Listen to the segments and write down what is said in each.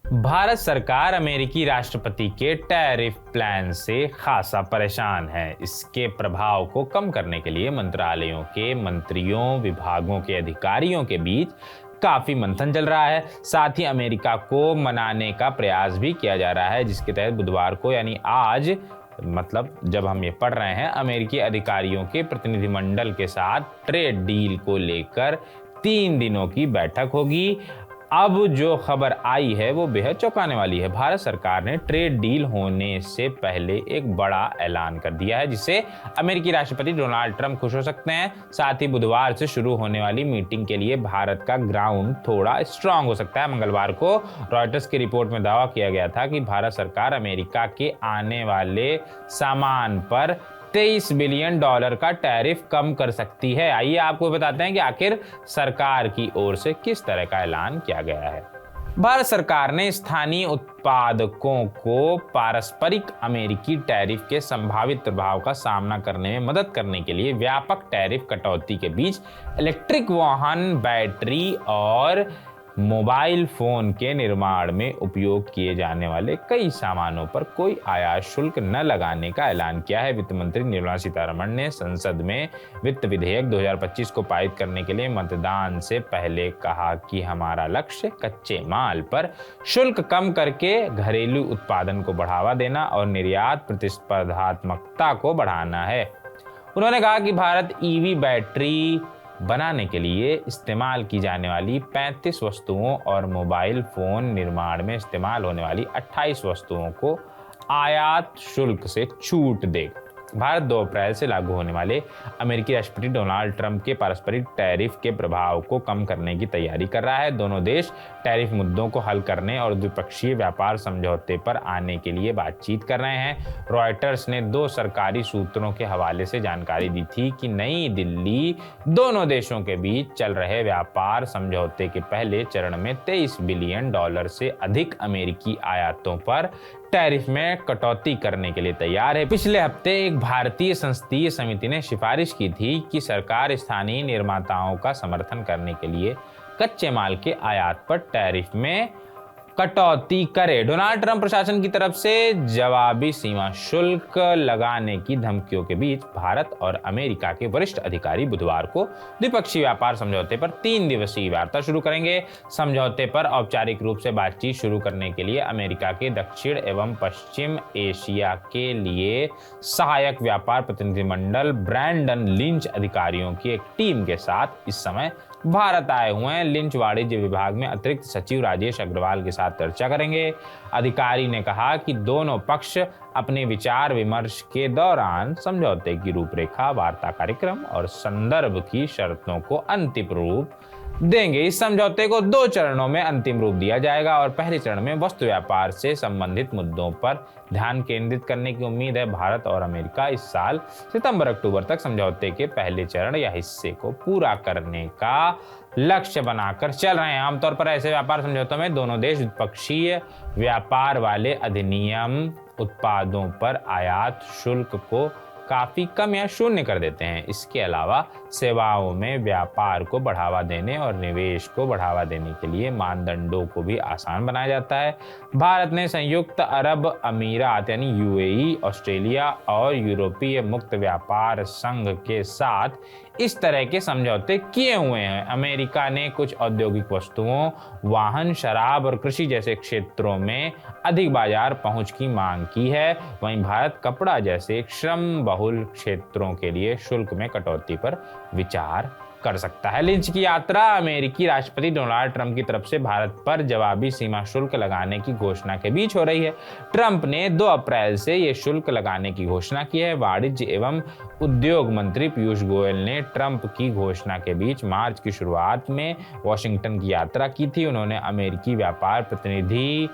भारत सरकार अमेरिकी राष्ट्रपति के टैरिफ प्लान से खासा परेशान है। इसके प्रभाव को कम करने के लिए मंत्रालयों के मंत्रियों, विभागों के अधिकारियों के बीच काफी मंथन चल रहा है। साथ ही अमेरिका को मनाने का प्रयास भी किया जा रहा है, जिसके तहत बुधवार को यानी आज जब हम ये पढ़ रहे हैं, अमेरिकी अधिकारियों के प्रतिनिधिमंडल के साथ ट्रेड डील को लेकर 3 दिनों की बैठक होगी। अब जो खबर आई है वो बेहद चौंकाने वाली है। भारत सरकार ने ट्रेड डील होने से पहले एक बड़ा ऐलान कर दिया है, जिससे अमेरिकी राष्ट्रपति डोनाल्ड ट्रंप खुश हो सकते हैं। साथ ही बुधवार से शुरू होने वाली मीटिंग के लिए भारत का ग्राउंड थोड़ा स्ट्रांग हो सकता है। मंगलवार को रॉयटर्स की रिपोर्ट में दावा किया गया था कि भारत सरकार अमेरिका के आने वाले सामान पर $23 बिलियन का टैरिफ कम कर सकती है। आइए आपको बताते हैं कि आखिर सरकार की ओर से किस तरह का ऐलान किया गया है। भारत सरकार ने स्थानीय उत्पादकों को पारस्परिक अमेरिकी टैरिफ के संभावित प्रभाव का सामना करने में मदद करने के लिए व्यापक टैरिफ कटौती के बीच इलेक्ट्रिक वाहन, बैटरी और मोबाइल फोन के निर्माण में उपयोग किए जाने वाले कई सामानों पर कोई आयात शुल्क न लगाने का ऐलान किया है। वित्त मंत्री निर्मला सीतारमण ने संसद में वित्त विधेयक 2025 को पारित करने के लिए मतदान से पहले कहा कि हमारा लक्ष्य कच्चे माल पर शुल्क कम करके घरेलू उत्पादन को बढ़ावा देना और निर्यात प्रतिस्पर्धात्मकता को बढ़ाना है। उन्होंने कहा कि भारत ईवी बैटरी बनाने के लिए इस्तेमाल की जाने वाली 35 वस्तुओं और मोबाइल फोन निर्माण में इस्तेमाल होने वाली 28 वस्तुओं को आयात शुल्क से छूट देगा। भारत 2 अप्रैल से लागू होने वाले अमेरिकी राष्ट्रपति डोनाल्ड ट्रंप के पारस्परिक टैरिफ के प्रभाव को कम करने की तैयारी कर रहा है। दोनों देश टैरिफ मुद्दों को हल करने और द्विपक्षीय व्यापार समझौते पर आने के लिए बातचीत कर रहे हैं। रॉयटर्स ने 2 सरकारी सूत्रों के हवाले से जानकारी दी थी कि नई दिल्ली दोनों देशों के बीच चल रहे व्यापार समझौते के पहले चरण में $23 बिलियन से अधिक अमेरिकी आयातों पर टैरिफ में कटौती करने के लिए तैयार है। पिछले हफ्ते एक भारतीय संसदीय समिति ने सिफारिश की थी कि सरकार स्थानीय निर्माताओं का समर्थन करने के लिए कच्चे माल के आयात पर टैरिफ में कटौती करे। डोनाल्ड ट्रंप प्रशासन की तरफ से जवाबी सीमा शुल्क लगाने की धमकियों के बीच भारत और अमेरिका के वरिष्ठ अधिकारी बुधवार को द्विपक्षीय व्यापार समझौते पर 3 दिवसीय वार्ता शुरू करेंगे। समझौते पर औपचारिक रूप से बातचीत शुरू करने के लिए अमेरिका के दक्षिण एवं पश्चिम एशिया के लिए सहायक व्यापार प्रतिनिधिमंडल ब्रैंडन लिंच अधिकारियों की एक टीम के साथ इस समय भारत आए हुए हैं। लिंच वाणिज्य विभाग में अतिरिक्त सचिव राजेश अग्रवाल के साथ चर्चा करेंगे। अधिकारी ने कहा कि दोनों पक्ष अपने विचार विमर्श के दौरान समझौते की रूपरेखा, वार्ता कार्यक्रम और संदर्भ की शर्तों को अंतिम रूप देंगे। इस समझौते को 2 चरणों में अंतिम रूप दिया जाएगा और पहले चरण में वस्तु व्यापार से संबंधित मुद्दों पर ध्यान केंद्रित करने की उम्मीद है। भारत और अमेरिका इस साल सितंबर-अक्टूबर तक समझौते के पहले चरण या हिस्से को पूरा करने का लक्ष्य बनाकर चल रहे हैं। आमतौर पर ऐसे व्यापार समझौतों में दोनों देश द्विपक्षीय व्यापार वाले अधिनियम उत्पादों पर आयात शुल्क को काफी कम या शून्य कर देते हैं। इसके अलावा सेवाओं में व्यापार को बढ़ावा देने और निवेश को बढ़ावा देने के लिए मानदंडों को भी आसान बनाया जाता है। भारत ने संयुक्त अरब अमीरात यानी यूएई, ऑस्ट्रेलिया और यूरोपीय मुक्त व्यापार संघ के साथ इस तरह के समझौते किए हुए हैं। अमेरिका ने कुछ औद्योगिक वस्तुओं, वाहन, शराब और कृषि जैसे क्षेत्रों में अधिक बाजार पहुंच की मांग की है। वहीं भारत कपड़ा जैसे श्रम बहुल क्षेत्रों के लिए शुल्क में कटौती पर विचार कर सकता है। लिंच की यात्रा अमेरिकी राष्ट्रपति डोनाल्ड ट्रंप की तरफ से भारत पर जवाबी सीमा शुल्क लगाने की घोषणा के बीच हो रही है। ट्रंप ने 2 अप्रैल से यह शुल्क लगाने की घोषणा की है। वाणिज्य एवं उद्योग मंत्री पीयूष गोयल ने ट्रंप की घोषणा के बीच मार्च की शुरुआत में वॉशिंगटन की यात्रा की थी। उन्होंने अमेरिकी व्यापार प्रतिनिधि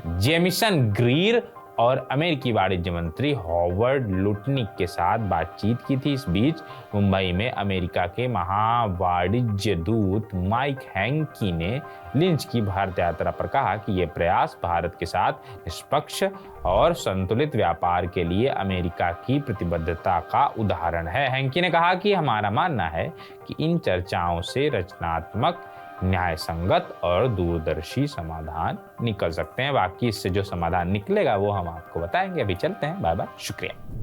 जेमिसन ग्रीर और अमेरिकी वाणिज्य मंत्री हॉवर्ड लुटनिक के साथ बातचीत की थी। इस बीच मुंबई में अमेरिका के महावाणिज्य दूत माइक हैंकी ने लिंच की भारत यात्रा पर कहा कि यह प्रयास भारत के साथ निष्पक्ष और संतुलित व्यापार के लिए अमेरिका की प्रतिबद्धता का उदाहरण है। हैंकी ने कहा कि हमारा मानना है कि इन चर्चाओं से रचनात्मक न्याय संगत और दूरदर्शी समाधान निकल सकते हैं। बाकी इससे जो समाधान निकलेगा वो हम आपको बताएंगे। अभी चलते हैं, बाय बाय, शुक्रिया।